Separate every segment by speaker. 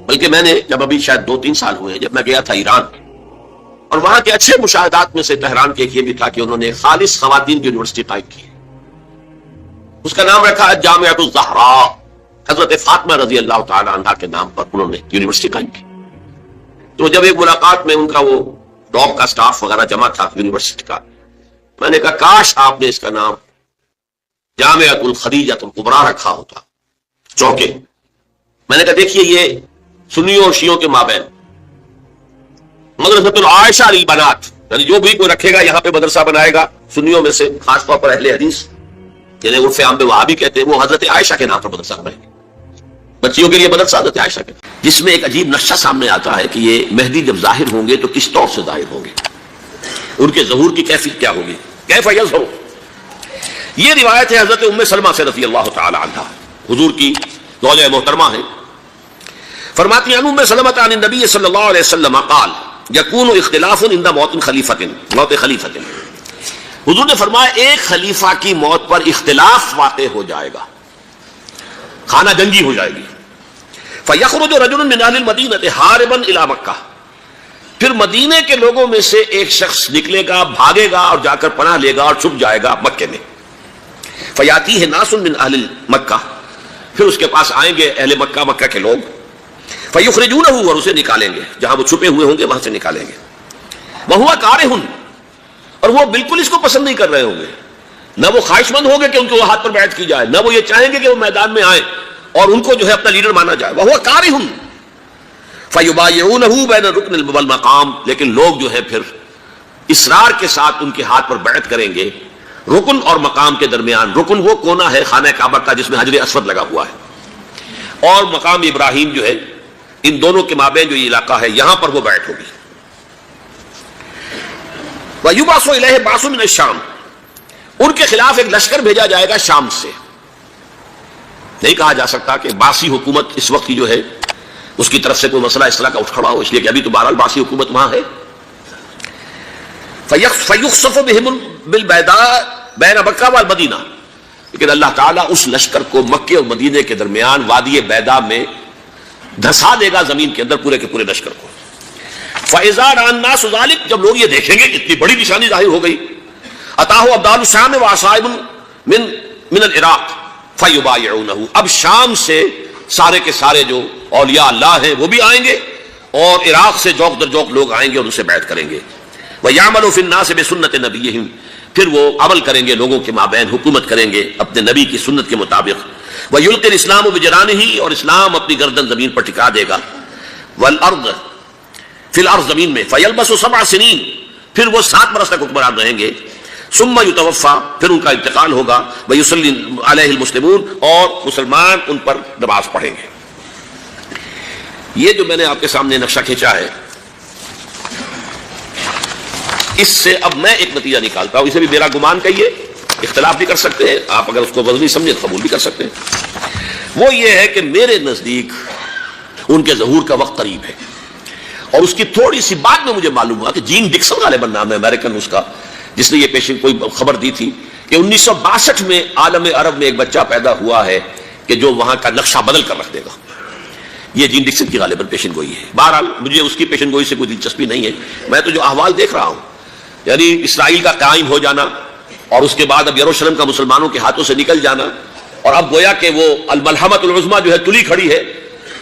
Speaker 1: بلکہ میں نے جب ابھی شاید 2-3 سال ہوئے ہیں، جب میں گیا تھا ایران، اور وہاں کے اچھے مشاہدات میں سے تہران کے ایک یہ بھی تھا کہ انہوں نے خالص خواتین کی یونیورسٹی قائم کی، اس کا نام رکھا جامعۃ الزہراء، حضرت فاطمہ رضی اللہ تعالی عنہا کے نام پر انہوں نے یونیورسٹی قائم کی۔ تو جب ایک ملاقات میں ان کا وہ ڈاپ کا سٹاف وغیرہ جمع تھا یونیورسٹی کا، میں نے کہا کاش آپ نے اس کا نام جامعۃ الخدیجۃ الکبریٰ رکھا ہوتا، چونکہ میں نے کہا دیکھیے یہ سنیوں اور شیعوں کے مابین مدرسۃ العائشہ للبنات، یعنی جو بھی کوئی رکھے گا یہاں پہ مدرسہ بنائے گا سنیوں میں سے، خاص طور پر اہل حدیث یعنی عرف عام میں وہابی کہتے ہیں، وہ حضرت عائشہ کے نام پر مدرسہ بنائیں گے، بچیوں کے لیے مدرسہ حضرت عائشہ کے، جس میں ایک عجیب نقشہ سامنے آتا ہے کہ یہ مہدی جب ظاہر ہوں گے تو کس طور سے ظاہر ہوں گے، ان کے ظہور کی کیفیت کیا ہوگی، کیف یظہر۔ یہ روایت ہے حضرت ام سلمہ سے رضی اللہ تعالی عنہا، حضور کی زوجہ محترمہ ہیں، فرماتی ہیں ام سلمہ عن النبی صلی اللہ علیہ وسلم قال یکون اختلاف عند موت خلیفۃ، موت خلیفۃ، حضور نے فرمایا ایک خلیفہ کی موت پر اختلاف واقع ہو جائے گا، خانہ جنگی ہو جائے گی، فیخرج رجل من اہل المدینہ ہاربا الی مکہ، پھر مدینے کے لوگوں میں سے ایک شخص نکلے گا، بھاگے گا اور جا کر پناہ لے گا اور چھپ جائے گا مکے میں، فیاتیہ ناس من اہل مکہ، پھر اس کے پاس آئیں گے اہل مکہ، مکہ کے لوگ، فیخرجونہ، اور اسے نکالیں گے، جہاں وہ چھپے ہوئے ہوں گے وہاں سے نکالیں گے، وہو کارہ، اور وہ بالکل اس کو پسند نہیں کر رہے ہوں گے، نہ وہ خواہش مند ہوں گے کہ ان کو ہاتھ پر بیعت کی جائے، نہ وہ یہ چاہیں گے کہ وہ میدان میں آئیں اور ان کو جو ہے اپنا لیڈر مانا جائے، وہو کارہ، فیبایعونہ بین الرکن والمقام، لیکن لوگ جو ہے پھر اصرار کے ساتھ ان کے ہاتھ پر بیعت کریں گے رکن اور مقام کے درمیان۔ رکن وہ کونا ہے خانہ کعبہ کا جس میں حجر اسود لگا ہوا ہے، اور مقام ابراہیم جو ہے، ان دونوں کے مابین جو یہ علاقہ ہے یہاں پر وہ بیعت ہوگی۔ وَيُبْعَثُ إِلَيْهِ بَعْثٌ مِنَ الشَّامِ، ان کے خلاف ایک لشکر بھیجا جائے گا شام سے۔ نہیں کہا جا سکتا کہ باسی حکومت اس وقت کی جو ہے اس کی طرف سے کوئی مسئلہ اس طرح کا اٹھ کھڑا ہو، اس لیے کہ ابھی تو بہرحال باسی حکومت وہاں ہے۔ فَيُخْسَفُ بِهِمْ بِالْبَيْضَاءِ بَيْنَ مَكَّةَ وَالْمَدِينَةِ، لیکن اللہ تعالیٰ اس لشکر کو مکے اور مدینے کے درمیان وادی بیضاء میں دھسا دے گا زمین کے اندر پورے کے پورے لشکر کو۔ فَإِذَا رَأَى النَّاسُ ذَلِكَ، جب لوگ یہ دیکھیں گے اتنی بڑی نشانی ظاہر ہو گئی، أَتَاهُ أَبْدَالُ الشَّامِ وَعَصَائِبٌ مِنَ الْعِرَاقِ فَيُبَايِعُونَهُ، اب شام سے سارے کے سارے جو اولیاء اللہ ہیں وہ بھی آئیں گے، اور عراق سے جوق در جوق لوگ آئیں گے اور ان سے بیعت کریں گے۔ وَيَعْمَلُ فِي النَّاسِ بِسُنَّةِ نَبِيِّهِمْ، پھر وہ عمل کریں گے لوگوں کے مابین، حکومت کریں گے اپنے نبی کی سنت کے مطابق۔ وَيُلْقِي الْإِسْلَامُ بِجَرَانِهِ، اور اسلام اپنی گردن زمین پر ٹکا دے گا۔ وَالْأَرْضِ فی الارض، زمین میں، فیلبس 7 سنین، پھر وہ 7 برس تک حکمران رہیں گے۔ ثم یتوفا، پھر ان کا انتقال ہوگا۔ ویصلی علیہ المسلمون، اور مسلمان ان پر نماز پڑھیں گے۔ یہ جو میں نے آپ کے سامنے نقشہ کھینچا ہے، اس سے اب میں ایک نتیجہ نکالتا ہوں، اسے بھی میرا گمان کہیے، اختلاف بھی کر سکتے ہیں آپ، اگر اس کو وزنی سمجھے تو قبول بھی کر سکتے ہیں۔ وہ یہ ہے کہ میرے نزدیک ان کے ظہور کا وقت قریب ہے، اور اس کی تھوڑی سی بات میں مجھے معلوم ہوا کہ جین ڈکسن غالباً نام ہے امریکن اس کا، جس نے یہ پیشن کوئی خبر دی تھی کہ 1962 میں عالم عرب میں ایک بچہ پیدا ہوا ہے کہ جو وہاں کا نقشہ بدل کر رکھ دے گا۔ یہ جین ڈکسن کی غالباً پیشن گوئی ہے۔ بہرحال مجھے اس کی پیشن گوئی سے کوئی دلچسپی نہیں ہے، میں تو جو احوال دیکھ رہا ہوں، یعنی اسرائیل کا قائم ہو جانا، اور اس کے بعد اب یروشلم کا مسلمانوں کے ہاتھوں سے نکل جانا، اور اب گویا کہ وہ الملحمۃ العظمیٰ جو ہے تلی کھڑی ہے،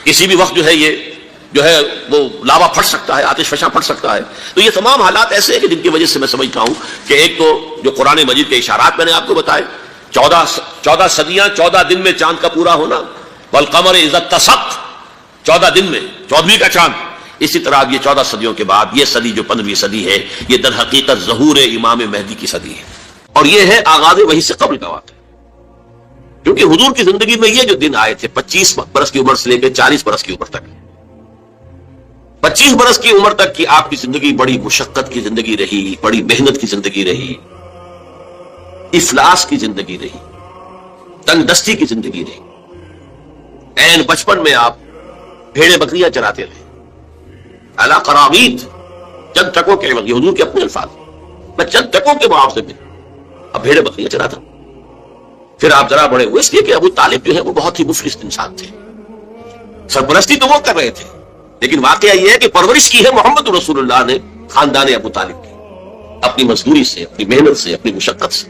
Speaker 1: کسی بھی وقت جو ہے یہ جو ہے وہ لاوا پھٹ سکتا ہے، آتش فشاں پھٹ سکتا ہے۔ تو یہ تمام حالات ایسے ہیں کہ جن کی وجہ سے میں سمجھتا ہوں کہ ایک تو جو قرآن مجید کے اشارات میں نے آپ کو بتائے، 14 صدیاں 14 دن میں چاند کا پورا ہونا، والقمر اذا اتسق، 14 دن میں 14ویں کا چاند، اسی طرح اب یہ 14 صدیوں کے بعد یہ صدی جو 15ویں صدی ہے، یہ در حقیقت ظہور امام مہدی کی صدی ہے، اور یہ ہے آغاز وحی سے قبل کا واقعہ، کیونکہ حضور کی زندگی میں یہ جو دن آئے تھے 25 برس کی عمر سے لے کے 40 برس کی عمر تک، 25 برس کی عمر تک کی آپ کی زندگی بڑی مشقت کی زندگی رہی، بڑی محنت کی زندگی رہی، افلاس کی زندگی رہی، تنگ دستی کی زندگی رہی۔ عین بچپن میں آپ بھیڑیں بکریاں چراتے رہے، اعلیٰ قرامید، چند ٹکوں کے، یہ حضور کے اپنے الفاظ، میں چند ٹکوں کے معاوضے میں اب بھیڑیں بکریاں چراتا ہوں۔ پھر آپ ذرا بڑے ہوئے، اس لیے کہ ابو طالب جو ہے وہ بہت ہی مفلس انسان تھے، سرپرستی تو وہ کر رہے تھے، لیکن واقعہ یہ ہے کہ پرورش کی ہے محمد رسول اللہ نے خاندان ابو طالب کی، اپنی مزدوری سے، اپنی محنت سے، اپنی مشقت سے.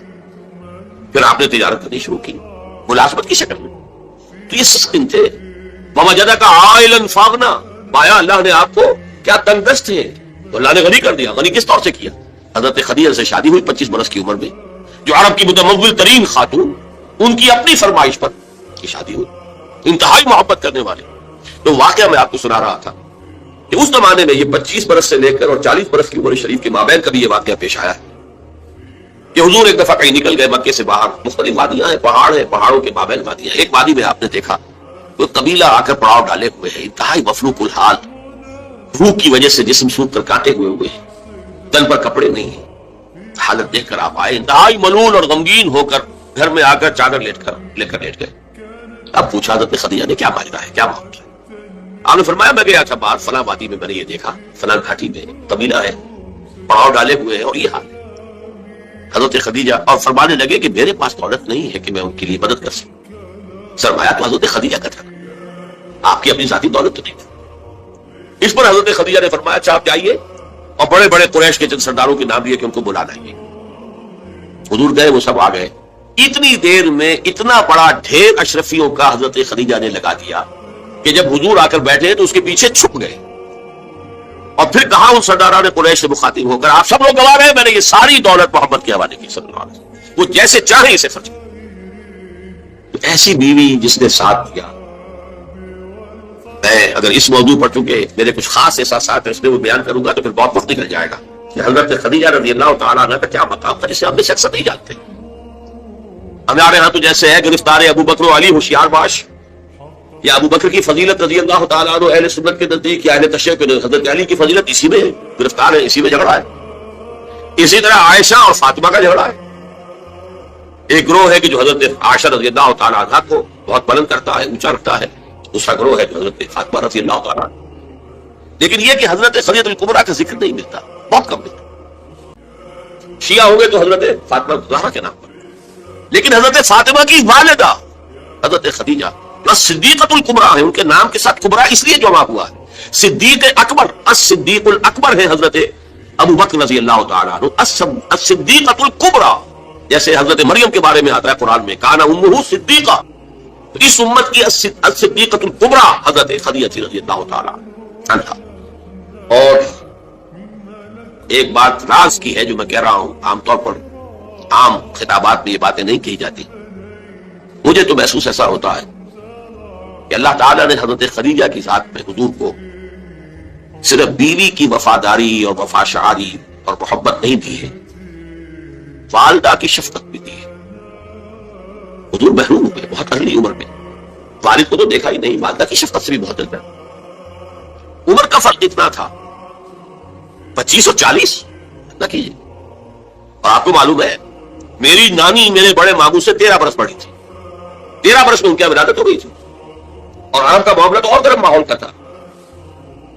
Speaker 1: پھر آپ نے تجارت کرنی شروع کی ملازمت کی شکل میں. تو یہ سخت دن تھے. وَوَجَدَكَ عَائِلًا فَأَغْنَىٰ، پایا اللہ نے آپ کو کیا تنگ دست تھے تو اللہ نے غنی کر دیا. غنی کس طور سے کیا؟ حضرت خدیجہ سے شادی ہوئی 25 برس کی عمر میں، جو عرب کی متمول ترین خاتون، ان کی اپنی فرمائش پر کی شادی ہوئی، انتہائی محبت کرنے والے. تو واقعہ میں آپ کو سنا رہا تھا کہ اس زمانے میں یہ 25 برس سے لے کر اور 40 برس کی عمر شریف کے مابین کبھی یہ واقعہ پیش آیا ہے کہ حضور ایک دفعہ کہیں نکل گئے مکے سے باہر. مختلف وادیاں ہیں، پہاڑ ہیں، پہاڑوں کے مابین وادیاں. ایک وادی میں آپ نے دیکھا وہ قبیلہ آ کر پڑاؤ ڈالے ہوئے ہیں، انتہائی مفلوق الحال، روح کی وجہ سے جسم سوکھ کر کانٹے ہوئے ہیں، تن پر کپڑے نہیں ہیں. حالت دیکھ کر آپ آئے انتہائی ملول اور غمگین ہو کر گھر میں آ کر چادر لے کر لیٹ گئے. اب پوچھا حضرت خدیجہ نے کیا ماجرا ہے، کیا معاملہ ہے؟ آپ نے فرمایا میں گیا تھا باہر فلاں وادی میں، میں نے یہ دیکھا فلاں گھاٹی میں قبیلہ ہے، پڑاؤ ڈالے ہوئے ہیں اور یہ حال ہے. حضرت خدیجہ اور فرمانے لگے کہ میرے پاس دولت نہیں ہے کہ میں ان کے لیے مدد کر سکوں. سرمایہ تو حضرت خدیجہ کا تھا، آپ کی اپنی ذاتی دولت تو نہیں تھی. اس پر حضرت خدیجہ نے فرمایا اچھا آپ جائیے اور بڑے بڑے قریش کے چند سرداروں کے نام لیے کہ ان کو بلا لائیے. حضور گئے، وہ سب آ گئے. اتنی دیر میں اتنا بڑا ڈھیر اشرفیوں کا حضرت خدیجہ نے لگا دیا کہ جب حضور آ کر بیٹھے تو اس کے پیچھے چھپ گئے. اور پھر کہا ان سرداران قریش سے مخاطب ہو کر آپ سب لوگ گواہ ہیں میں نے یہ ساری دولت محمد کے حوالے کی صلی اللہ علیہ وسلم، وہ جیسے چاہیں اسے خرچ کریں. تو ایسی بیوی جس نے ساتھ دیا. میں اگر اس موضوع پر چونکہ میرے کچھ خاص احساسات ہیں اس میں وہ بیان کروں گا تو پھر بہت وقت نکل جائے گا کہ حضرت خدیجہ رضی اللہ تعالیٰ عنہ کا کیا مقام تھا جسے ہم بے شک نہیں جانتے. ہمارے ہاں تو جیسے ہے گرفتار ابو بکر و علی ہوشیار باش، یا ابو بکر کی فضیلت رضی اللہ تعالیٰ عنہ اہل سنت کے نزدیک یا اہل تشیع کے نزدیک حضرت علی کی فضیلت اسی میں ہے، گرفتار ہے، اسی میں جھگڑا ہے. اسی طرح عائشہ اور فاطمہ کا جھگڑا ہے. ایک گروہ ہے کہ جو حضرت عائشہ رضی اللہ تعالیٰ عنہ کو بہت بلند کرتا ہے، اونچا رکھتا ہے. دوسرا گروہ ہے جو حضرت فاطمہ رضی اللہ تعالیٰ عنہ. لیکن یہ کہ حضرت خدیجہ الکبریٰ کا ذکر نہیں ملتا، بہت کم ملتا. شیعہ ہوں گے تو حضرت فاطمہ زہرا کے نام پر، لیکن حضرت فاطمہ کی والدہ حضرت خدیجہ صدیقۃ الکبریٰ ہے، ان کے نام کے ساتھ کبریٰ اس لیے جمع ہوا ہے. صدیق اکبر، الصدیق الاکبر ہے حضرت ابو بکر رضی اللہ تعالیٰ عنہ. الصدیقۃ الکبریٰ جیسے حضرت مریم کے بارے میں آتا ہے قرآن میں کان امہ صدیقہ، اس امت کی الصدیقۃ الکبریٰ حضرت خدیجہ رضی اللہ تعالیٰ عنہ. اور ایک بات راز کی ہے جو میں کہہ رہا ہوں، عام طور پر عام خطابات میں یہ باتیں نہیں کہی جاتی. مجھے تو محسوس ایسا ہوتا ہے کہ اللہ تعالیٰ نے حضرت خدیجہ کی ذات میں حضور کو صرف بیوی کی وفاداری اور وفا شعاری اور محبت نہیں دی ہے، والدہ کی شفقت بھی دی ہے. حضور محروم ہوئے بہت اہلی عمر میں، والد کو تو دیکھا ہی نہیں، والدہ کی شفقت سے بھی بہت زیادہ. عمر کا فرق اتنا تھا 25 اور 40 نہ کیجیے. اور آپ کو معلوم ہے میری نانی میرے بڑے ماموں سے 13 برس بڑی تھی. 13 برس میں ان کی ولادت ہو گئی تھی اور عرب کا معاملہ تو اور گرم ماحول کا تھا.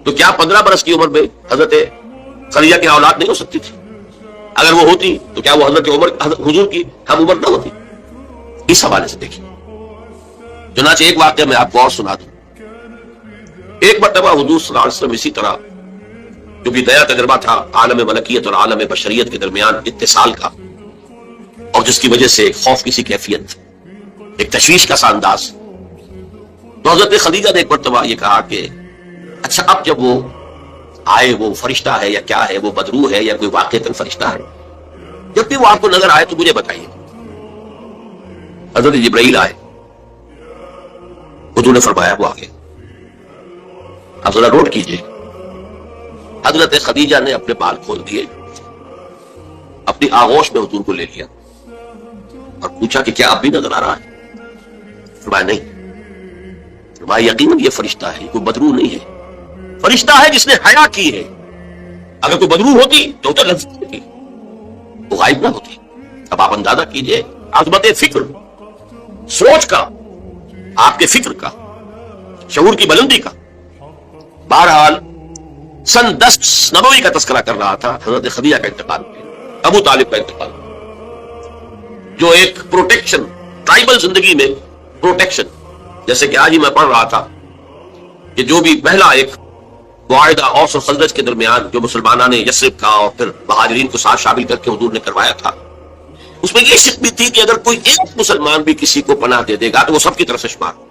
Speaker 1: تو کیا 15 برس کی عمر میں حضرت خدیجہ کی اولاد نہیں ہو سکتی تھی؟ اگر وہ ہوتی تو کیا وہ حضرت عمر حضور کی ہم عمر نہ ہوتی؟ اس حوالے سے دیکھیے. چنانچہ ایک واقعہ میں آپ کو اور سنا دوں. ایک مرتبہ حضور صلی اللہ علیہ وسلم اسی طرح جو بھی نیا تجربہ تھا عالم ملکیت اور عالم بشریت کے درمیان اتصال کا، اور جس کی وجہ سے ایک خوف کی سی کیفیت، ایک تشویش کا سا انداز. تو حضرت خدیجہ نے ایک مرتبہ یہ کہا کہ اچھا اب جب وہ آئے وہ فرشتہ ہے یا کیا ہے، وہ بدروح ہے یا کوئی واقعتاً فرشتہ ہے، جب بھی وہ آپ کو نظر آئے تو مجھے بتائیے. حضرت جبرائیل آئے، حضور نے فرمایا وہ آگے. آپ ذرا نوٹ کیجئے، حضرت خدیجہ نے اپنے بال کھول دیے، اپنی آغوش میں حضور کو لے لیا اور پوچھا کہ کیا اب بھی نظر آ رہا ہے؟ فرمایا نہیں. فرمایا یقیناً یہ فرشتہ ہے، کوئی بدروح نہیں ہے. فرشتہ ہے جس نے حیا کی ہے. اگر کوئی بدروح ہوتی تو لفظ ہوتی، وہ غائب نہ ہوتی. اب آپ اندازہ کیجئے عظمت فکر، سوچ کا، آپ کے فکر کا، شعور کی بلندی کا. بہرحال سن 10 نبوی کا تذکرہ کر رہا تھا. حضرت خدیجہ کا انتقال، ابو طالب کا انتقال، جو ایک پروٹیکشن، ٹرائبل زندگی میں پروٹیکشن، جیسے کہ آج ہی میں پڑھ رہا تھا کہ جو بھی پہلا ایک معاہدہ اوس اور خزرج کے درمیان جو مسلمانوں نے یثرب کا اور پھر مہاجرین کو ساتھ شامل کر کے حضور نے کروایا تھا، اس میں یہ شک بھی تھی کہ اگر کوئی ایک مسلمان بھی کسی کو پناہ دے دے گا تو وہ سب کی طرف سے شمار ہو۔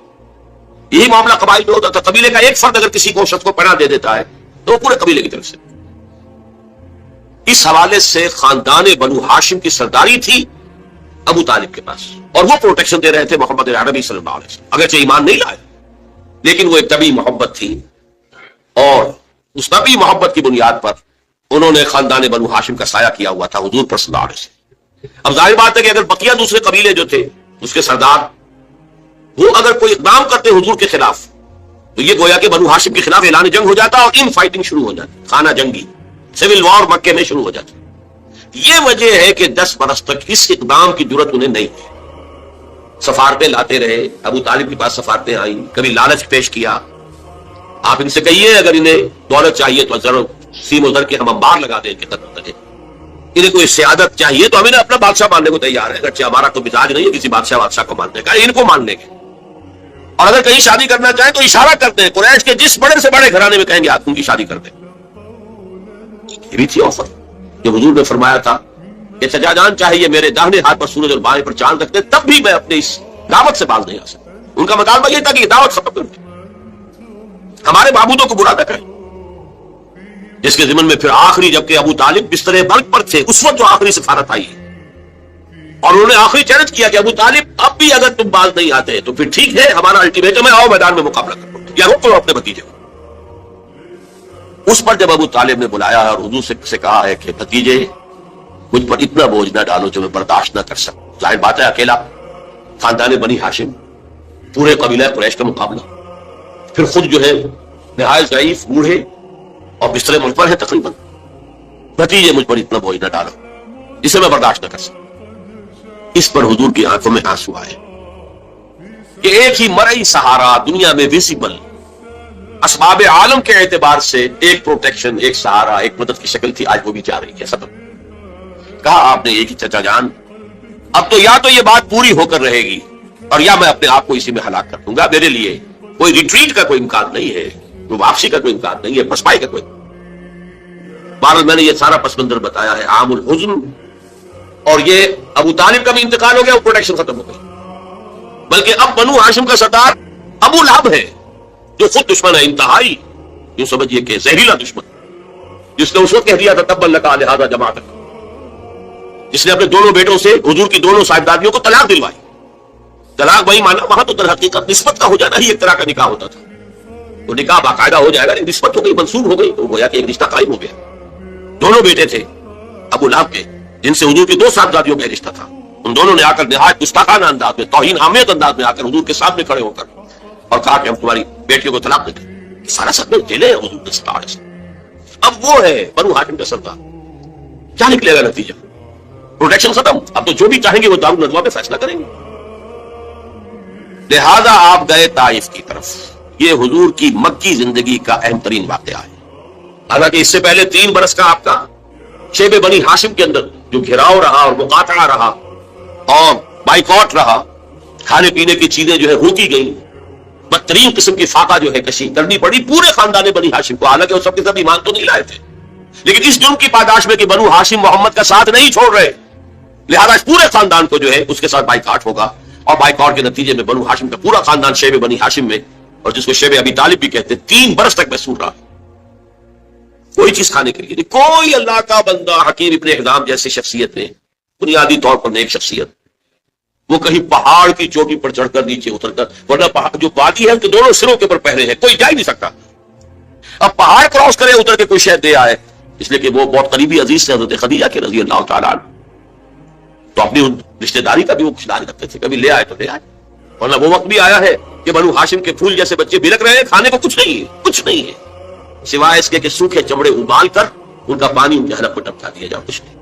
Speaker 1: یہی معاملہ قبائل میں ہوتا تھا، قبیلے کا ایک فرد اگر کسی کو شخص کو پناہ دے دیتا ہے تو وہ پورے قبیلے کی طرف سے۔ اس حوالے سے خاندان بنو ہاشم کی سرداری تھی ابو طالب کے پاس، اور وہ پروٹیکشن دے رہے تھے محمد عربی صلی اللہ علیہ وسلم، اگرچہ ایمان نہیں لائے لیکن وہ ایک طبی محبت تھی، اور اس طبی محبت کی بنیاد پر انہوں نے خاندان بنو ہاشم کا سایہ کیا ہوا تھا حضور پر صلی اللہ علیہ وسلم۔ اب ظاہر بات ہے کہ اگر بقیہ دوسرے قبیلے جو تھے اس کے سردار وہ اگر کوئی اقدام کرتے حضور کے خلاف تو یہ گویا کہ بنو ہاشم کے خلاف اعلان جنگ ہو جاتا اور ان فائٹنگ شروع ہو جاتی، خانہ جنگی سول وار مکے میں شروع ہو جاتی۔ یہ وجہ ہے کہ 10 برس تک اس اقدام کی ضرورت انہیں نہیں تھی، سفارتیں لاتے رہے، ابو طالب کے پاس سفارتیں آئیں، کبھی لالچ پیش کیا، آپ ان سے کہیے اگر انہیں دولت چاہیے تو ضرور سیم و زر کے ہم انبار لگا دیں کہ انہیں کوئی سیادت چاہیے تو ہم انہیں اپنا بادشاہ ماننے کو تیار ہے، اگرچہ ہمارا تو مزاج نہیں ہے کسی بادشاہ کو ماننے کا، ان کو مان لیں گے، اور اگر کہیں شادی کرنا چاہیں تو اشارہ کرتے ہیں قریش کے جس بڑے سے بڑے گھرانے میں کہیں گے آپ ان کی شادی کر دیں۔ یہ بھی تھی آفر کہ حضور نے فرمایا تھا کہ چچا جان چاہے یہ میرے داہنے ہاتھ پر سورج اور بائیں پر چاند رکھتے تب بھی میں اپنے اس دعوت سے باز نہیں آ سکتا۔ ان کا مطالبہ یہ تھا کہ یہ دعوت ختم کر دیں، ہمارے معبودوں کو برا نہ کریں، جس کے ضمن میں پھر آخری جبکہ ابو طالب بستر مرگ پر تھے اس وقت جو آخری سفارت آئی اور انہوں نے آخری چیلنج کیا کہ ابو طالب اب بھی اگر تم باز نہیں آتے تو پھر ٹھیک ہے، ہمارا الٹیمیٹم ہے، آؤ میدان میں مقابلہ کرو یا روک لو اپنے بھتیجے کو۔ اس پر جب ابو طالب نے بلایا اور حضور سے کہا ہے کہ بھتیجے مجھ پر اتنا بوجھ نہ ڈالو جو میں برداشت نہ کر سکوں، ظاہر بات ہے اکیلا خاندان بنی ہاشم، پورے قبیلہ قریش کا مقابلہ، پھر خود جو ہے نہایت ضعیف بوڑھے اور بستر ملک پر ہے تقریباً، بھتیجے مجھ پر اتنا بوجھ نہ ڈالو جسے میں برداشت نہ کر سکوں۔ اس پر حضور کی آنکھوں میں آنسو آئے کہ ایک ہی مرئی سہارا دنیا میں ویزیبل اسباب عالم کے اعتبار سے ایک پروٹیکشن، ایک سہارا، ایک مدد کی شکل تھی، آج وہ بھی جا رہی ہے ختم۔ کہا آپ نے ایک ہی چچا جان اب تو یا تو یہ بات پوری ہو کر رہے گی اور یا میں اپنے آپ کو اسی میں ہلاک کر دوں گا، میرے لیے کوئی ریٹریٹ کا کوئی امکان نہیں ہے، کوئی واپسی کا کوئی امکان نہیں ہے، پسپائی کا کوئی۔ بہرحال میں نے یہ سارا پس منظر بتایا ہے عام الحزن، اور یہ ابو طالب کا بھی انتقال ہو گیا، وہ پروٹیکشن ختم ہو گئی، بلکہ اب بنو ہاشم کا سردار ابو لہب ہے جو خود دشمن ہے انتہائی، یوں سمجھیے کہ زہریلا دشمن، جس نے اس وقت کہہ دیا تھا تب لکا لہذا جماعت، جس نے اپنے دونوں بیٹوں سے حضور کی دونوں صاحبزادیوں کو طلاق دلوائی۔ طلاق وہی مانا وہاں تو در حقیقت نسبت کا ہو جانا ہی ایک طرح کا نکاح ہوتا تھا، وہ نکاح باقاعدہ ہو جائے گا، نسبت ہو گئی، منسوب ہو گئی، تو گویا کہ ایک رشتہ قائم ہو گیا۔ دونوں بیٹے تھے ابو لہب کے جن سے حضور کی 2 صاحبزادیوں کا رشتہ تھا، ان دونوں نے آ کر نہایت گستاخانہ انداز میں، توہین آمیز انداز میں آ کر حضور کے سامنے کھڑے ہو کر اور کہا کہ ہم تمہاری بیٹیوں کو طلاق دیتے ہیں۔ سارا سب میں جیلے حضور صلی اللہ علیہ وسلم۔ اب وہ ہے بنو ہاشم کا سردار، کیا نکلے گا نتیجہ؟ پروٹیکشن ختم، اب تو جو بھی چاہیں گے وہ دار الندوہ میں فیصلہ کریں گے۔ لہذا آپ گئے طائف کی طرف، یہ حضور کی مکی زندگی کا اہم ترین واقعہ ہے۔ حالانکہ اس سے پہلے 3 برس کا آپ کا شیب بنی ہاشم کے اندر جو گھراؤ رہا اور مقاطعہ رہا اور بائیکاٹ رہا، کھانے پینے کی چیزیں جو ہے روکی گئیں، بدترین قسم کی فاقہ جو ہے کشی کرنی پڑی پورے خاندان بنی ہاشم کو، حالانکہ وہ سب کے سب ایمان تو نہیں لائے تھے، لیکن اس جرم کی پاداش میں کہ بنو ہاشم محمد کا ساتھ نہیں چھوڑ رہے، لہذا اس پورے خاندان کو جو ہے اس کے ساتھ بائیکاٹ ہوگا، اور بائیکاٹ کے نتیجے میں بنو ہاشم کا پورا خاندان شیب بنی ہاشم میں، اور جس کو شیب ابی طالب بھی کہتے ہیں، 3 برس تک محصور رہا، کوئی چیز کھانے کے لیے نہیں۔ کوئی اللہ کا بندہ حکیم ابن حزام جیسی شخصیت نے، بنیادی طور پر نیک شخصیت، وہ کہیں پہاڑ کی چوٹی پر چڑھ کر نیچے اتر کر، ورنہ جو وادی ہے ان کے دونوں سروں کے پر پہرے ہیں، کوئی جا ہی نہیں سکتا۔ اب پہاڑ کراس کرے اتر کے کوئی شہد دے آئے، اس لیے کہ وہ بہت قریبی عزیز سے حضرت خدیجہ کے رضی اللہ تعالیٰ عنہ، تو اپنی رشتہ داری کا بھی وہ خیال رکھتے تھے، کبھی لے آئے تو لے آئے، ورنہ وہ وقت بھی آیا ہے کہ بنو ہاشم کے پھول جیسے بچے بلک رہے ہیں، کھانے کو کچھ نہیں ہے، کچھ نہیں ہے سوائے اس کے کہ سوکھے چمڑے ابال کر ان کا پانی ان کے حلق پر ٹپکا دیا جاؤ، کچھ نہیں۔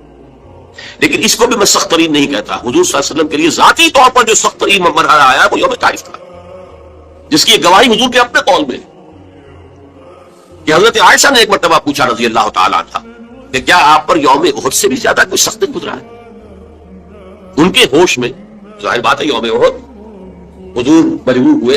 Speaker 1: لیکن اس کو بھی میں سخت ترین نہیں کہتا، حضور صلی اللہ علیہ وسلم کے لیے ذاتی طور پر جو سخت ترین مرحلہ آیا وہ یوم طائف تھا، جس کی گواہی حضور کے اپنے قول میں کہ حضرت عائشہ نے ایک مرتبہ پوچھا رضی اللہ تعالیٰ عنہ کہ کیا آپ پر یوم احد سے بھی زیادہ کوئی سخت گزرا ہے؟ ان کے ہوش میں ظاہر بات ہے یوم احد حضور مجبور ہوئے